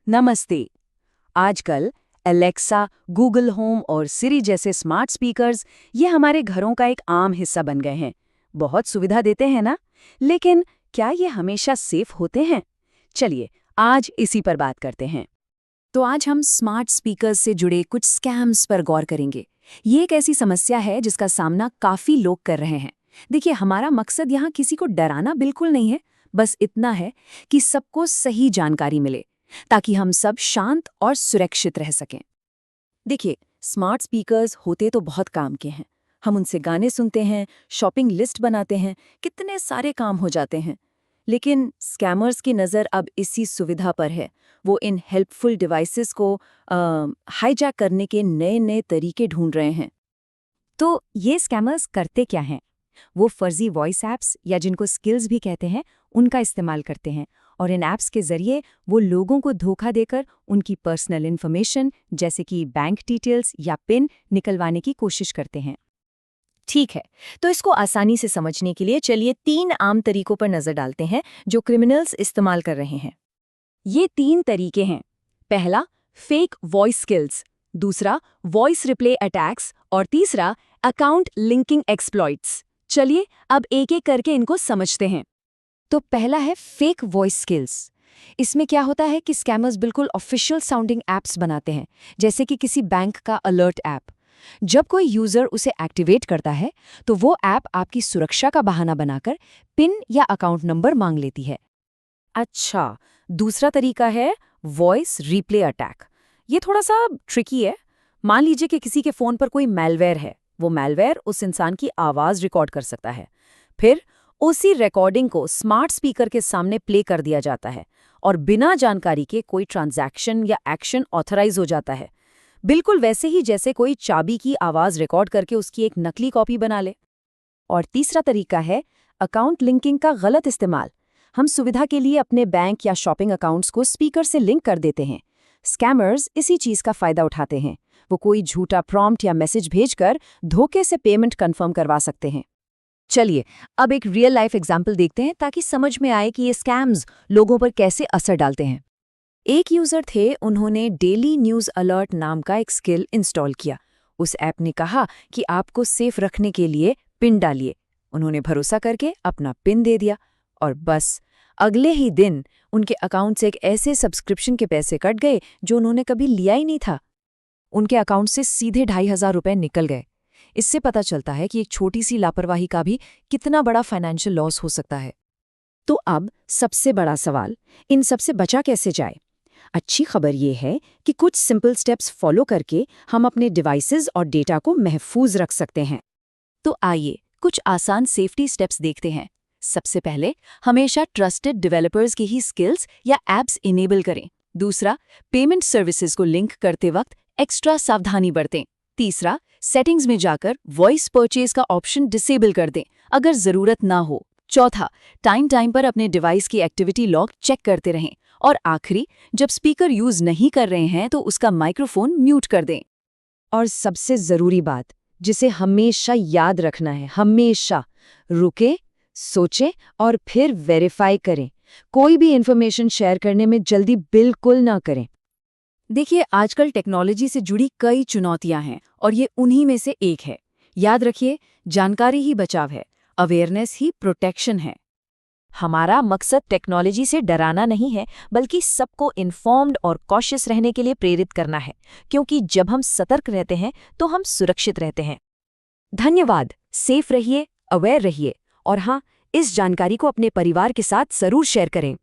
नमस्ते। आजकल Alexa, Google home और सिरी जैसे स्मार्ट स्पीकर्स ये हमारे घरों का एक आम हिस्सा बन गए हैं। बहुत सुविधा देते हैं ना? लेकिन क्या ये हमेशा सेफ होते हैं? चलिए, आज इसी पर बात करते हैं। तो आज हम स्मार्ट स्पीकर्स से जुड़े कुछ स्कैम्स पर गौर करेंगे। ये एक ऐसी समस्या है जिसका सामना काफी लोग कर रहे हैं। देखिए, हमारा मकसद यहाँ किसी को डराना बिल्कुल नहीं है, बस इतना है कि सबको सही जानकारी मिले, ताकि हम सब शांत और सुरक्षित रह सकें। देखिए, स्मार्ट स्पीकर्स होते तो बहुत काम के हैं। हम उनसे गाने सुनते हैं, शॉपिंग लिस्ट बनाते हैं, कितने सारे काम हो जाते हैं। लेकिन स्कैमर्स की नज़र अब इसी सुविधा पर है। वो इन हेल्पफुल डिवाइसेस को हाईजैक करने के नए नए तरीके ढूंढ रहे हैं। तो ये स्कैमर्स करते क्या हैं? वो फर्जी वॉइस ऐप्स या जिनको स्किल्स भी कहते हैं, उनका इस्तेमाल करते हैं और इन ऐप्स के जरिए वो लोगों को धोखा देकर उनकी पर्सनल इन्फॉर्मेशन जैसे कि बैंक डिटेल्स या पिन निकलवाने की कोशिश करते हैं। ठीक है, तो इसको आसानी से समझने के लिए चलिए 3 आम तरीकों पर नजर डालते हैं जो क्रिमिनल्स इस्तेमाल कर रहे हैं। ये 3 तरीके हैं। पहला, फेक वॉइस स्किल्स। दूसरा, वॉइस रिप्ले अटैक्स। और तीसरा, अकाउंट लिंकिंग एक्सप्लॉइट्स। चलिए अब एक एक करके इनको समझते हैं। तो पहला है फेक वॉइस स्किल्स। इसमें क्या होता है कि स्कैमर्स बिल्कुल ऑफिशियल साउंडिंग ऐप्स बनाते हैं, जैसे कि किसी बैंक का अलर्ट ऐप। जब कोई यूजर उसे एक्टिवेट करता है तो वो ऐप आपकी सुरक्षा का बहाना बनाकर पिन या अकाउंट नंबर मांग लेती है। अच्छा, दूसरा तरीका है वॉइस रिप्ले अटैक। ये थोड़ा सा ट्रिकी है। मान लीजिए कि किसी के फोन पर कोई मैलवेयर है। वो मैलवेयर उस इंसान की आवाज रिकॉर्ड कर सकता है। फिर उसी रिकॉर्डिंग को स्मार्ट स्पीकर के सामने प्ले कर दिया जाता है और बिना जानकारी के कोई ट्रांजैक्शन या एक्शन ऑथराइज हो जाता है। बिल्कुल वैसे ही जैसे कोई चाबी की आवाज रिकॉर्ड करके उसकी एक नकली कॉपी बना ले। और तीसरा तरीका है अकाउंट लिंकिंग का गलत इस्तेमाल। हम सुविधा के लिए अपने बैंक या शॉपिंग अकाउंट्स को स्पीकर से लिंक कर देते हैं। स्कैमर्स इसी चीज का फायदा उठाते हैं। वो कोई झूठा प्रॉम्प्ट या मैसेज भेजकर धोखे से पेमेंट कंफर्म करवा सकते हैं। चलिए अब एक रियल लाइफ एग्जाम्पल देखते हैं ताकि समझ में आए कि ये स्कैम्स लोगों पर कैसे असर डालते हैं। एक यूजर थे, उन्होंने डेली न्यूज अलर्ट नाम का एक स्किल इंस्टॉल किया। उस ऐप ने कहा कि आपको सेफ रखने के लिए पिन डालिए। उन्होंने भरोसा करके अपना पिन दे दिया और बस अगले ही दिन उनके अकाउंट से एक ऐसे सब्सक्रिप्शन के पैसे कट गए जो उन्होंने कभी लिया ही नहीं था। उनके अकाउंट से सीधे 2500 रुपए निकल गए। इससे पता चलता है कि एक छोटी सी लापरवाही का भी कितना बड़ा फाइनेंशियल लॉस हो सकता है। तो अब सबसे बड़ा सवाल, इन सबसे बचा कैसे जाए? अच्छी खबर ये है कि कुछ सिंपल स्टेप्स फॉलो करके हम अपने डिवाइसेस और डेटा को महफूज रख सकते हैं। तो आइए कुछ आसान सेफ्टी स्टेप्स देखते हैं। सबसे पहले, हमेशा ट्रस्टेड डेवलपर्स की ही स्किल्स या एप्स इनेबल करें। दूसरा, पेमेंट सर्विसेज को लिंक करते वक्त एक्स्ट्रा सावधानी बरतें। तीसरा, सेटिंग्स में जाकर वॉइस परचेज का ऑप्शन डिसेबल कर दें अगर जरूरत ना हो। चौथा, टाइम पर अपने डिवाइस की एक्टिविटी लॉग चेक करते रहें। और आखिरी, जब स्पीकर यूज नहीं कर रहे हैं तो उसका माइक्रोफोन म्यूट कर दें। और सबसे जरूरी बात, जिसे हमेशा याद रखना है, हमेशा रुके, सोचें और फिर वेरीफाई करें। कोई भी इंफॉर्मेशन शेयर करने में जल्दी बिल्कुल ना करें। देखिए, आजकल टेक्नोलॉजी से जुड़ी कई चुनौतियां हैं और ये उन्हीं में से एक है। याद रखिए, जानकारी ही बचाव है, अवेयरनेस ही प्रोटेक्शन है। हमारा मकसद टेक्नोलॉजी से डराना नहीं है, बल्कि सबको इन्फॉर्म्ड और कॉशियस रहने के लिए प्रेरित करना है, क्योंकि जब हम सतर्क रहते हैं तो हम सुरक्षित रहते हैं। धन्यवाद। सेफ रहिए, अवेयर रहिए और हाँ, इस जानकारी को अपने परिवार के साथ जरूर शेयर करें।